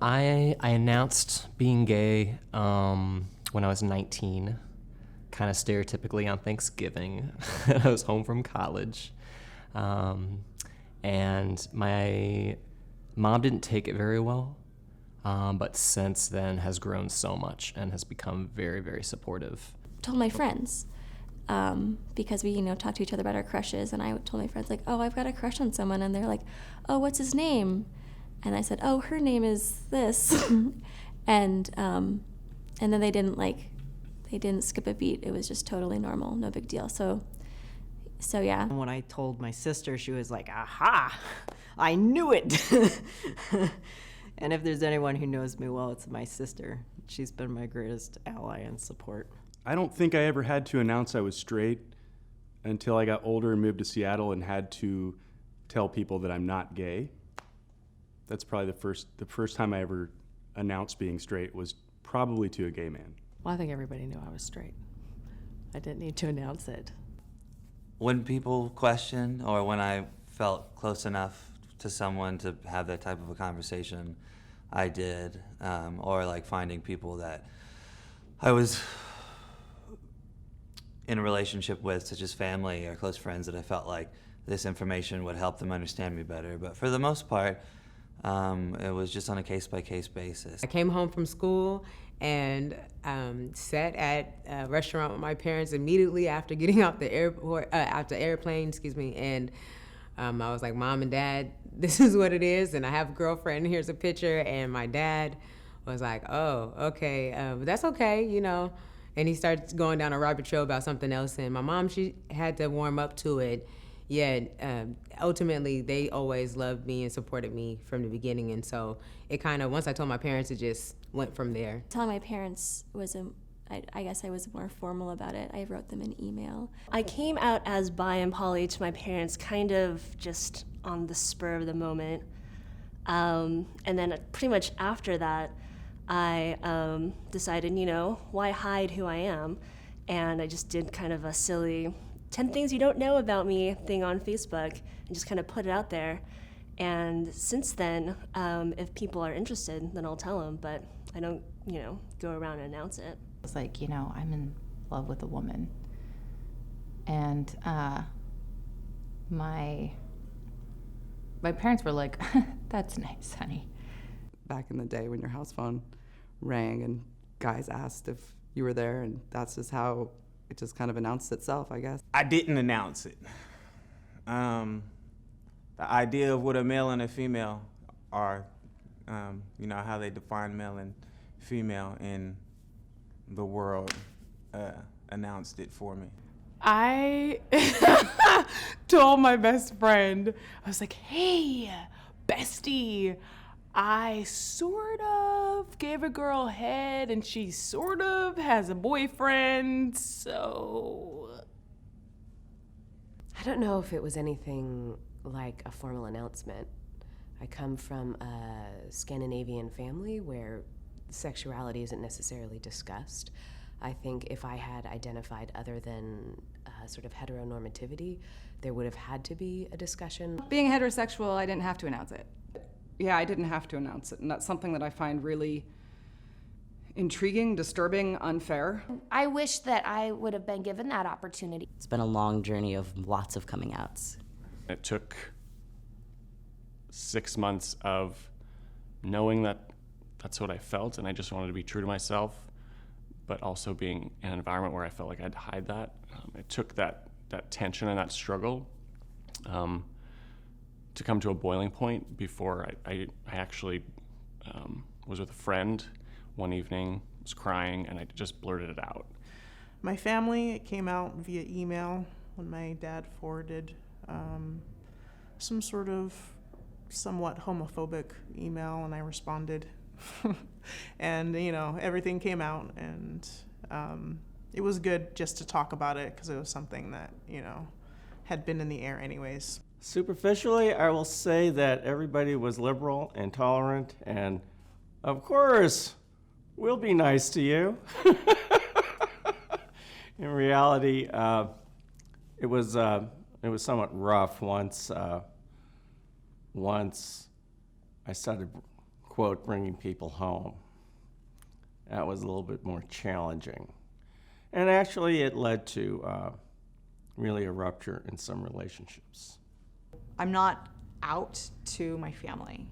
I announced being gay when I was 19, kind of stereotypically on Thanksgiving. I was home from college. And my mom didn't take it very well, but since then has grown so much and has become very, very supportive. Told my friends, because we, talk to each other about our crushes, and I told my friends, like, oh, I've got a crush on someone, and they're like, oh, what's his name? And I said, oh, her name is this. and then they didn't skip a beat. It was just totally normal, no big deal. So yeah. When I told my sister, she was like, aha, I knew it. And if there's anyone who knows me well, it's my sister. She's been my greatest ally and support. I don't think I ever had to announce I was straight until I got older and moved to Seattle and had to tell people that I'm not gay. That's probably the first time I ever announced being straight was probably to a gay man. Well, I think everybody knew I was straight. I didn't need to announce it. When people question, or when I felt close enough to someone to have that type of a conversation, I did. Or like finding people that I was in a relationship with, such as family or close friends, that I felt like this information would help them understand me better. But for the most part, it was just on a case-by-case basis. I came home from school and sat at a restaurant with my parents immediately after getting off the airplane, and I was like, Mom and Dad, this is what it is, and I have a girlfriend, here's a picture, and my dad was like, oh, okay, but that's okay, and he started going down a rabbit trail about something else, and my mom, she had to warm up to it. Ultimately, they always loved me and supported me from the beginning, and so it kind of, once I told my parents, it just went from there. Telling my parents I guess I was more formal about it. I wrote them an email. I came out as bi and poly to my parents kind of just on the spur of the moment. And then pretty much after that, I decided, why hide who I am? And I just did kind of a silly 10 things you don't know about me thing on Facebook and just kind of put it out there. And since then, if people are interested, then I'll tell them, but I don't, go around and announce it. It's like, I'm in love with a woman. And my parents were like, that's nice, honey. Back in the day when your house phone rang and guys asked if you were there, and that's just how it just kind of announced itself, I guess. I didn't announce it. The idea of what a male and a female are, how they define male and female in the world, announced it for me. I told my best friend, I was like, hey, bestie, I sort of gave a girl head and she sort of has a boyfriend, so. I don't know if it was anything like a formal announcement. I come from a Scandinavian family where sexuality isn't necessarily discussed. I think if I had identified other than sort of heteronormativity, there would have had to be a discussion. Being heterosexual, I didn't have to announce it. Yeah, I didn't have to announce it, and that's something that I find really intriguing, disturbing, unfair. I wish that I would have been given that opportunity. It's been a long journey of lots of coming outs. It took 6 months of knowing that that's what I felt, and I just wanted to be true to myself, but also being in an environment where I felt like I had to hide that. It took that tension and that struggle to come to a boiling point before I actually was with a friend one evening, was crying, and I just blurted it out. My family, it came out via email when my dad forwarded some sort of somewhat homophobic email, and I responded. And, everything came out, and it was good just to talk about it because it was something that, had been in the air anyways. Superficially, I will say that everybody was liberal and tolerant, and of course, we'll be nice to you. In reality, it was somewhat rough once I started quote, bringing people home. That was a little bit more challenging. And actually, it led to really a rupture in some relationships. I'm not out to my family.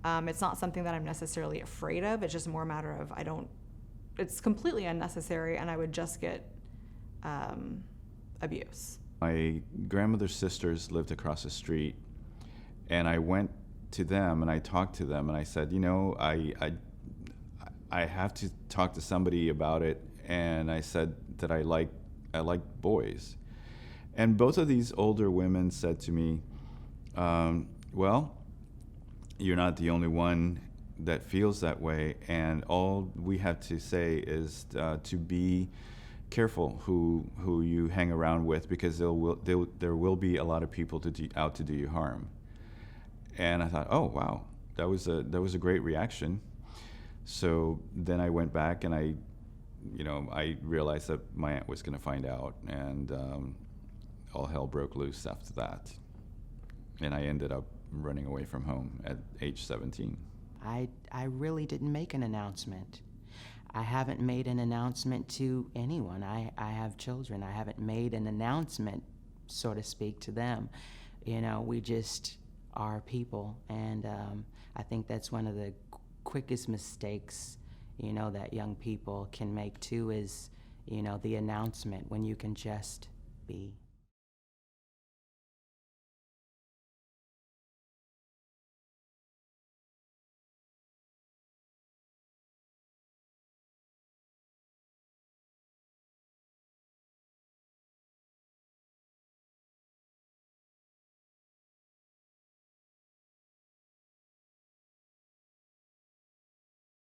It's not something that I'm necessarily afraid of. It's just more a matter of it's completely unnecessary, and I would just get abuse. My grandmother's sisters lived across the street, and I went to them and I talked to them and I said, you know, I have to talk to somebody about it, and I said that I like boys. And both of these older women said to me, well, you're not the only one that feels that way, and all we have to say is to be careful who you hang around with, because there will be a lot of people out to do you harm. And I thought, oh wow, that was a great reaction. So then I went back and I realized that my aunt was going to find out, and all hell broke loose after that. And I ended up running away from home at age 17. I really didn't make an announcement. I haven't made an announcement to anyone. I have children. I haven't made an announcement, so to speak, to them. You know, we just are people, and I think that's one of the quickest mistakes, you know, that young people can make too, is, you know, the announcement when you can just be.